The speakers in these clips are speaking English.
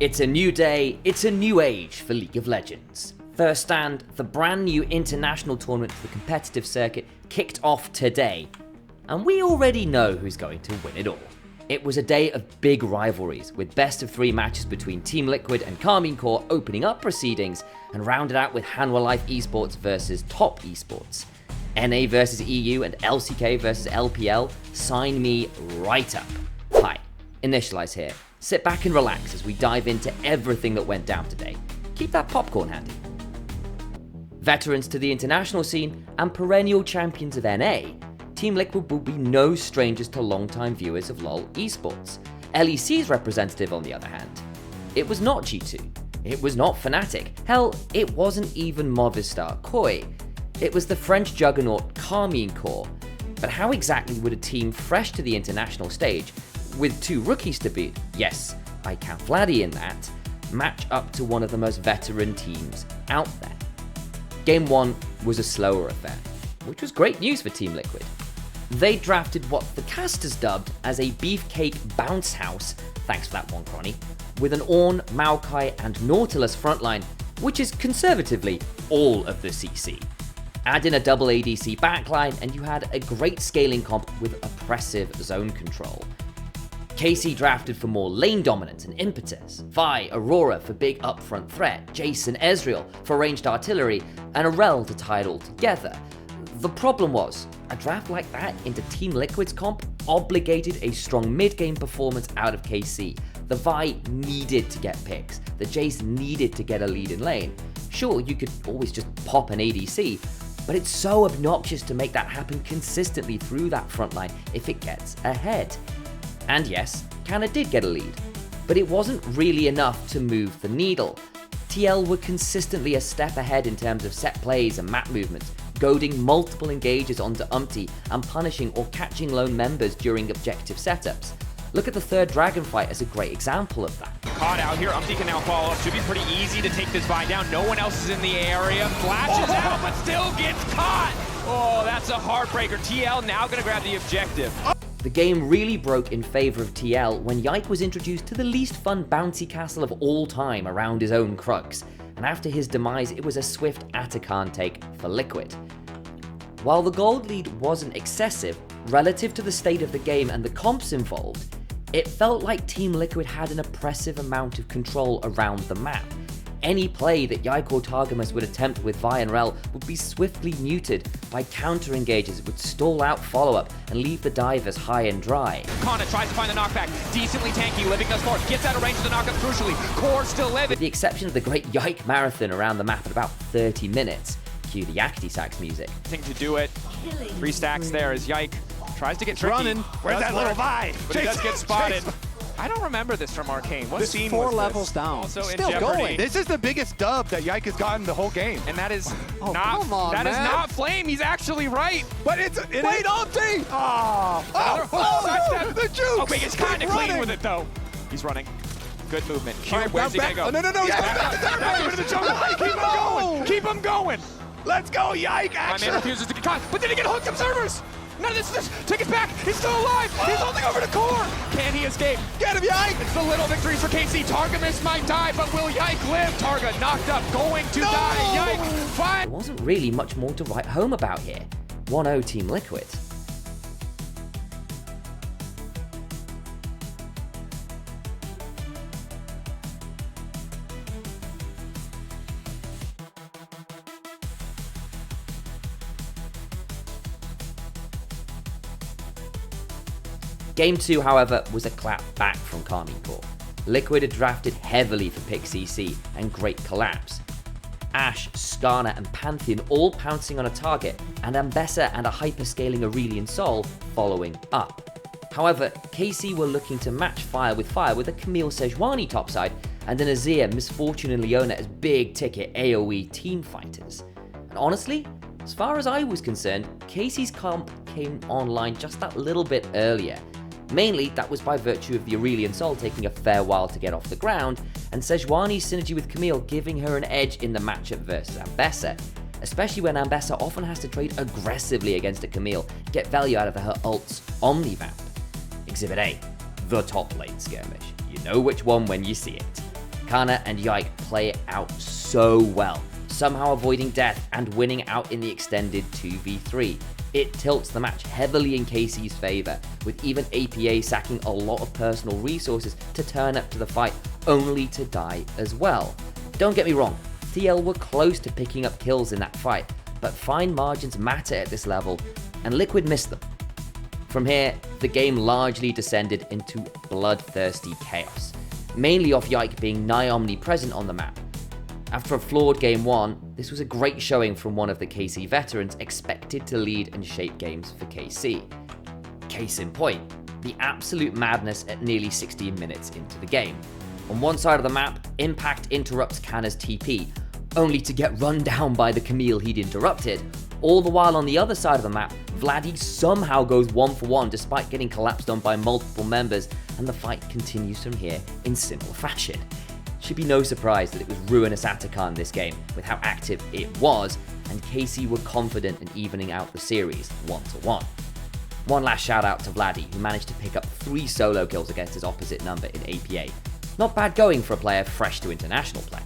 It's a new day, it's a new age for League of Legends. First stand, the brand new international tournament for the competitive circuit kicked off today, and we already know who's going to win it all. It was a day of big rivalries, with best of 3 matches between Team Liquid and Corp opening up proceedings, and rounded out with Hanwha Life Esports versus Top Esports. NA versus EU and LCK versus LPL, sign me right up. Hi, Initialize here. Sit back and relax as we dive into everything that went down today. Keep that popcorn handy. Veterans to the international scene and perennial champions of NA, Team Liquid will be no strangers to long-time viewers of LoL esports. LEC's representative, on the other hand, it was not G2, it was not Fnatic, hell, it wasn't even Movistar Koi. It was the French juggernaut Corp. But how exactly would a team fresh to the international stage, with 2 rookies to beat, yes, I count Vladdy in that, match up to one of the most veteran teams out there? Game 1 was a slower affair, which was great news for Team Liquid. They drafted what the casters dubbed as a beefcake bounce house, thanks for that one, Cronny, with an Ornn, Maokai and Nautilus frontline, which is conservatively all of the CC. Add in a double ADC backline and you had a great scaling comp with oppressive zone control. KC drafted for more lane dominance and impetus, Vi, Aurora for big upfront threat, Jason, Ezreal for ranged artillery, and Arel to tie it all together. The problem was, a draft like that into Team Liquid's comp obligated a strong mid-game performance out of KC. The Vi needed to get picks, the Jace needed to get a lead in lane. Sure, you could always just pop an ADC, but it's so obnoxious to make that happen consistently through that frontline if it gets ahead. And yes, Canna did get a lead, but it wasn't really enough to move the needle. TL were consistently a step ahead in terms of set plays and map movements, goading multiple engages onto Umpty and punishing or catching lone members during objective setups. Look at the third Dragon fight as a great example of that. Caught out here, Umpty can now follow up. Should be pretty easy to take this Vi down. No one else is in the area. Flashes out, but still gets caught. Oh, that's a heartbreaker. TL now gonna grab the objective. The game really broke in favor of TL when Yike was introduced to the least fun bouncy castle of all time around his own crux, and after his demise it was a swift Atakan take for Liquid. While the gold lead wasn't excessive, relative to the state of the game and the comps involved, it felt like Team Liquid had an oppressive amount of control around the map. Any play that Yike or Targamas would attempt with Vi and Rel would be swiftly muted by counter engages that would stall out follow-up and leave the divers high and dry. Kana tries to find the knockback, decently tanky, living thus far, gets out of range of the knockup crucially, Core still living. With the exception of the great Yike marathon around the map at about 30 minutes, cue the Yakety Sax music. Thing to do it, 3 stacks there as Yike tries to get tricky. Running, where's that little Vi? But he does get spotted. I don't remember this from Arcane. What this scene 4 was levels this? down. Also Still in jeopardy. going. This is the biggest dub that Yike has gotten the whole game. And that is come on, that man. is not Flame. He's actually right. But it's wait, Umpty! The juke! Okay, he's kind of clean with it though. He's running. Good movement. Q, Right, where's he gonna go? Oh, no, he's going back to back into the jungle. Keep him going. Keep him going. Let's go, Yike! My man refuses to get caught, but then he get hooked observers. None of this. Take it back. He's still alive. He's holding over to Core. Can he escape? Get him, Yike! It's the little victories for KC. Targamas might die, but will Yike live? Targa knocked up, going to die. Yike, fine. There wasn't really much more to write home about here. 1-0 Team Liquid. Game 2, however, was a clap back from Corp. Liquid had drafted heavily for pick CC and great collapse. Ashe, Skarner and Pantheon all pouncing on a target, and Ambessa and a hyperscaling Aurelion Sol following up. However, KC were looking to match fire with a Camille Sejuani topside and an Azir, Misfortune and Leona as big ticket AoE team fighters. And honestly, as far as I was concerned, KC's comp came online just that little bit earlier. Mainly, that was by virtue of the Aurelion Sol taking a fair while to get off the ground, and Sejuani's synergy with Camille giving her an edge in the matchup versus Ambessa, especially when Ambessa often has to trade aggressively against a Camille, get value out of her ult's Omnivamp. Exhibit A, the top lane skirmish. You know which one when you see it. Kana and Yike play it out so well, somehow avoiding death and winning out in the extended 2v3. It tilts the match heavily in KC's favour, with even APA sacking a lot of personal resources to turn up to the fight, only to die as well. Don't get me wrong, TL were close to picking up kills in that fight, but fine margins matter at this level, and Liquid missed them. From here, the game largely descended into bloodthirsty chaos, mainly off Yike being nigh omnipresent on the map. After a flawed Game 1, this was a great showing from one of the KC veterans expected to lead and shape games for KC. Case in point, the absolute madness at nearly 16 minutes into the game. On one side of the map, Impact interrupts Kana's TP, only to get run down by the Camille he'd interrupted. All the while on the other side of the map, Vladdy somehow goes 1-for-1 despite getting collapsed on by multiple members, and the fight continues from here in similar fashion. Should be no surprise that it was ruinous Atakan this game, with how active it was, and KC were confident in evening out the series 1-1. One last shout out to Vladdy, who managed to pick up 3 solo kills against his opposite number in APA. Not bad going for a player fresh to international play.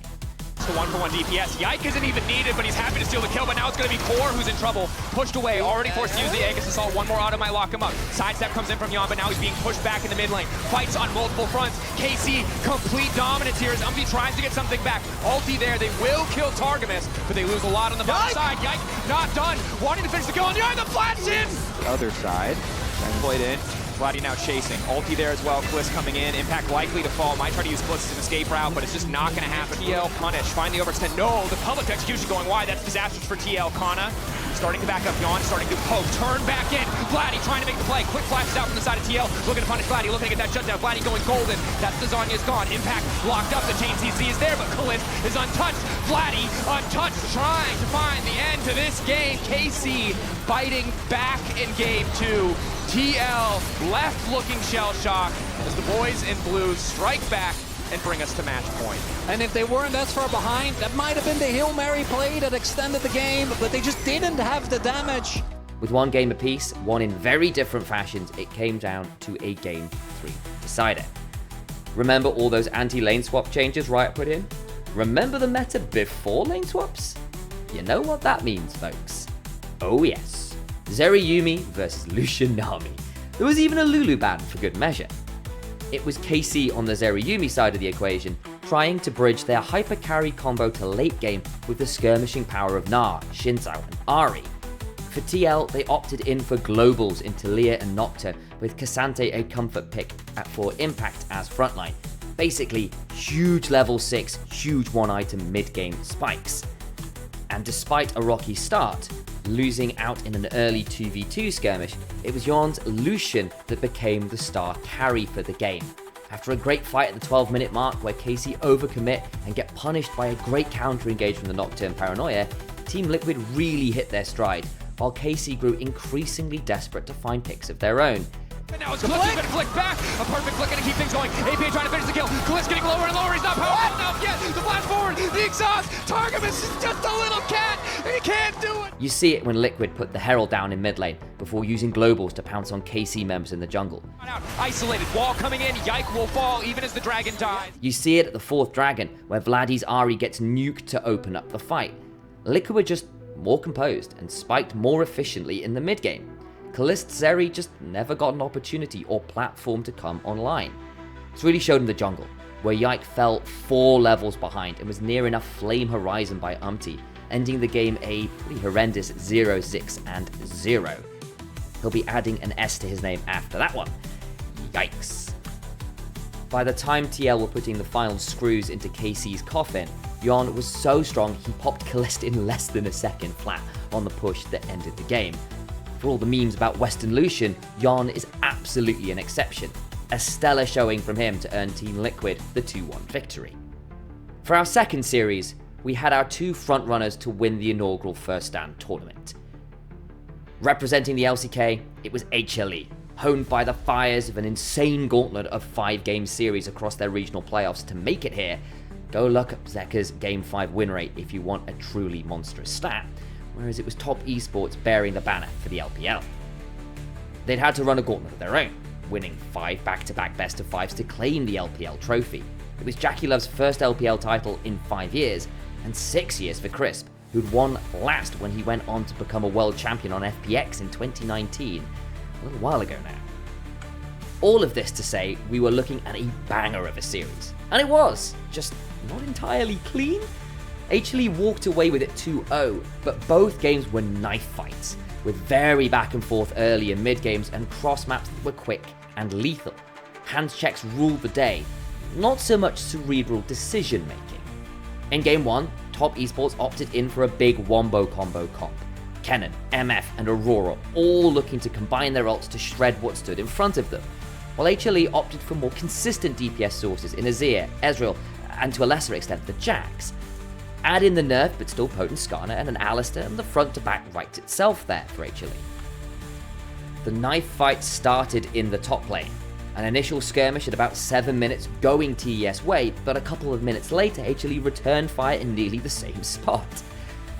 The 1-for-1 DPS. Yike isn't even needed, but he's happy to steal the kill, but now it's going to be Core who's in trouble. Pushed away, already forced to use the Aegis Assault. One more auto might lock him up. Sidestep comes in from Yon, but now he's being pushed back in the mid lane. Fights on multiple fronts. KC, complete dominance here as Umpty tries to get something back. Ulti there, they will kill Targamas, but they lose a lot on the bottom side. Yike not done, wanting to finish the kill, and Yon, the flash in! The other side, played in. Vladdy now chasing. Ulti there as well. Kliss coming in. Impact likely to fall. Might try to use Kliss as an escape route, but it's just not going to happen. TL punish. Find the overextend. No, the public execution going wide. That's disastrous for TL. Kana starting to back up. Yon starting to poke. Turn back in. Vladdy trying to make the play. Quick flashes out from the side of TL. Looking to punish Vladdy. Looking to get that shutdown. Vladdy going golden. That's the Zonya's gone. Impact locked up. The chain CC is there, but Kliss is untouched. Vladdy untouched. Trying to find the end to this game. KC fighting back in game 2. TL left looking shell shock as the boys in blue strike back and bring us to match point. And if they weren't that far behind, that might have been the Hail Mary play that extended the game, but they just didn't have the damage. With one game apiece, won in very different fashions, it came down to a Game 3 decider. Remember all those anti-lane swap changes Riot put in? Remember the meta before lane swaps? You know what that means, folks. Oh yes. Zeri Yuumi versus Lucian Nami. There was even a Lulu ban for good measure. It was KC on the Zeri Yuumi side of the equation, trying to bridge their hyper carry combo to late game with the skirmishing power of Gnar, Shinzao and Ahri. For TL, they opted in for globals into Leah and Nocta, with Cassante a comfort pick for Impact as frontline. Basically, huge level 6, huge one item mid-game spikes. And despite a rocky start, losing out in an early 2v2 skirmish, it was Yon's Lucian that became the star carry for the game. After a great fight at the 12-minute mark where KC overcommit and get punished by a great counter engage from the Nocturne Paranoia, Team Liquid really hit their stride, while KC grew increasingly desperate to find picks of their own. And now it's Kliss who's going to flick back. A perfect flick and to keep things going. AP trying to finish the kill. Kliss getting lower and lower. He's not powerful enough yet. The blast forward. The exhaust. Targamas is just a little cat. He can't do it. You see it when Liquid put the Herald down in mid lane before using globals to pounce on KC members in the jungle. Isolated. Wall coming in. Yike will fall even as the dragon dies. You see it at the 4th dragon where Vladdy's Ahri gets nuked to open up the fight. Liquid were just more composed and spiked more efficiently in the mid game. Kalist Zeri just never got an opportunity or platform to come online. It's really showed in the jungle, where Yike fell 4 levels behind and was near enough Flame Horizon by Umpty, ending the game a pretty horrendous 0-6-0. He'll be adding an S to his name after that one. Yikes. By the time TL were putting the final screws into KC's coffin, Yon was so strong he popped Kalist in less than a second flat on the push that ended the game. For all the memes about Western Lucian, Yon is absolutely an exception. A stellar showing from him to earn Team Liquid the 2-1 victory. For our second series, we had our 2 frontrunners to win the inaugural First Stand tournament. Representing the LCK, it was HLE, honed by the fires of an insane gauntlet of 5-game series across their regional playoffs to make it here. Go look up Zekka's Game 5 win rate if you want a truly monstrous stat, whereas it was Top Esports bearing the banner for the LPL. They'd had to run a gauntlet of their own, winning 5 back-to-back best-of-5s to claim the LPL trophy. It was Jackie Love's first LPL title in 5 years, and 6 years for Crisp, who'd won last when he went on to become a world champion on FPX in 2019, a little while ago now. All of this to say, we were looking at a banger of a series. And it was, just not entirely clean. HLE walked away with it 2-0, but both games were knife fights, with very back and forth early and mid games and cross maps that were quick and lethal. Hands checks ruled the day, not so much cerebral decision making. In game 1, Top Esports opted in for a big wombo combo comp. Kennen, MF and Aurora all looking to combine their ults to shred what stood in front of them, while HLE opted for more consistent DPS sources in Azir, Ezreal, and to a lesser extent the Jax. Add in the nerf but still potent Skarner and an Alistar, and the front to back writes itself there for HLE. The knife fight started in the top lane. An initial skirmish at about 7 minutes going TES way, but a couple of minutes later HLE returned fire in nearly the same spot.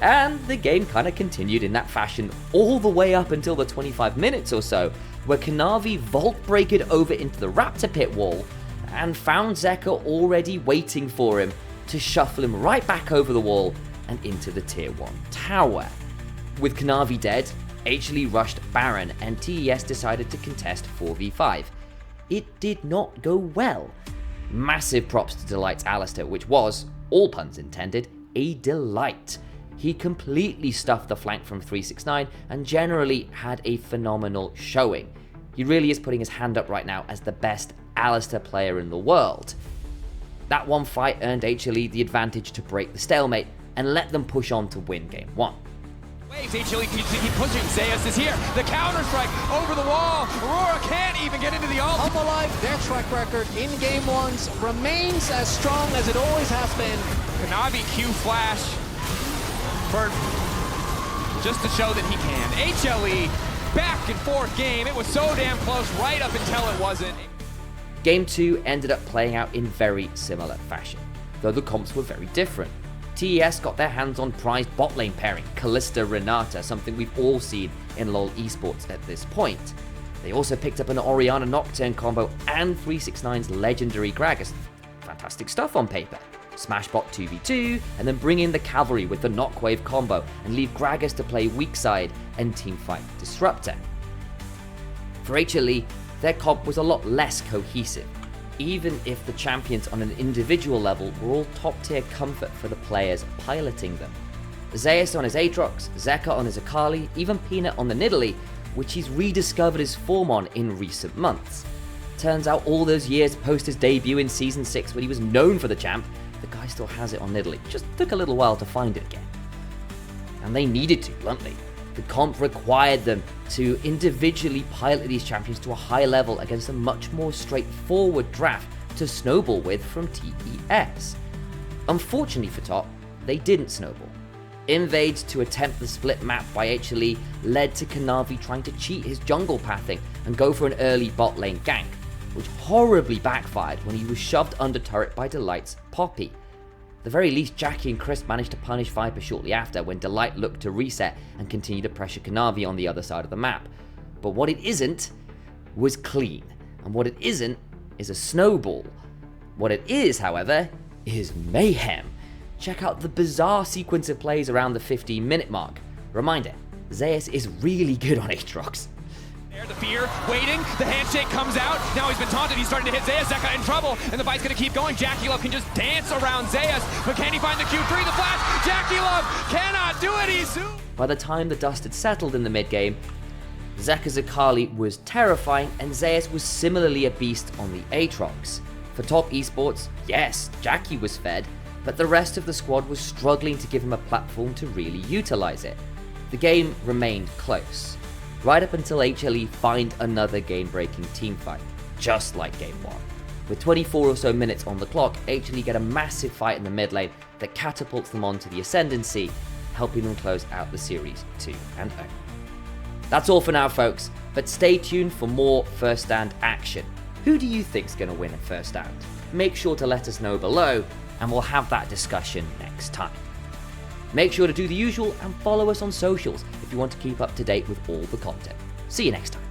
And the game kind of continued in that fashion all the way up until the 25 minutes or so, where Kanavi vault-breaked over into the Raptor pit wall and found Zeka already waiting for him to shuffle him right back over the wall and into the tier 1 tower. With Kanavi dead, HLE rushed Baron and TES decided to contest 4v5. It did not go well. Massive props to Delight's Alistar, which was, all puns intended, a delight. He completely stuffed the flank from 369 and generally had a phenomenal showing. He really is putting his hand up right now as the best Alistar player in the world. That one fight earned HLE the advantage to break the stalemate and let them push on to win game 1. Waves, HLE keep pushing. Zeus is here. The counter strike over the wall. Aurora can't even get into the ult. Alive, their track record in game 1s remains as strong as it always has been. Kanavi Q flash for just to show that he can. HLE back and forth game. It was so damn close right up until it wasn't. Game 2 ended up playing out in very similar fashion, though the comps were very different. TES got their hands on prized bot lane pairing, Kalista Renata, something we've all seen in LoL Esports at this point. They also picked up an Orianna Nocturne combo and 369's legendary Gragas. Fantastic stuff on paper. Smashbot 2v2, and then bring in the cavalry with the Knockwave combo and leave Gragas to play weak side and teamfight Disruptor. For HLE, their comp was a lot less cohesive, even if the champions on an individual level were all top tier comfort for the players piloting them. Zeus on his Aatrox, Zeka on his Akali, even Peanut on the Nidalee, which he's rediscovered his form on in recent months. Turns out all those years post his debut in Season 6 when he was known for the champ, the guy still has it on Nidalee. Just took a little while to find it again. And they needed to, bluntly. The comp required them to individually pilot these champions to a high level against a much more straightforward draft to snowball with from TES. Unfortunately for Top, they didn't snowball. Invades to attempt the split map by HLE led to Kanavi trying to cheat his jungle pathing and go for an early bot lane gank, which horribly backfired when he was shoved under turret by Delight's Poppy. At the very least, Jackie and Chris managed to punish Viper shortly after when Delight looked to reset and continue to pressure Kanavi on the other side of the map. But what it isn't was clean, and what it isn't is a snowball. What it is, however, is mayhem. Check out the bizarre sequence of plays around the 15-minute mark. Reminder, Zeus is really good on Aatrox. There, the fear, waiting, the handshake comes out, now he's been taunted, he's starting to hit Zeus, Zeka in trouble, and the fight's gonna keep going. Jackie Love can just dance around Zeus, but can he find the Q3, the flash? Jackie Love cannot do it, he's soon. By the time the dust had settled in the mid-game, Zeka's Akali was terrifying, and Zeus was similarly a beast on the Aatrox. For Top Esports, yes, Jackie was fed, but the rest of the squad was struggling to give him a platform to really utilize it. The game remained close, right up until HLE find another game-breaking teamfight, just like game 1. With 24 or so minutes on the clock, HLE get a massive fight in the mid lane that catapults them onto the ascendancy, helping them close out the series 2-0. That's all for now, folks, but stay tuned for more first stand action. Who do you think's going to win a first stand? Make sure to let us know below, and we'll have that discussion next time. Make sure to do the usual and follow us on socials if you want to keep up to date with all the content. See you next time.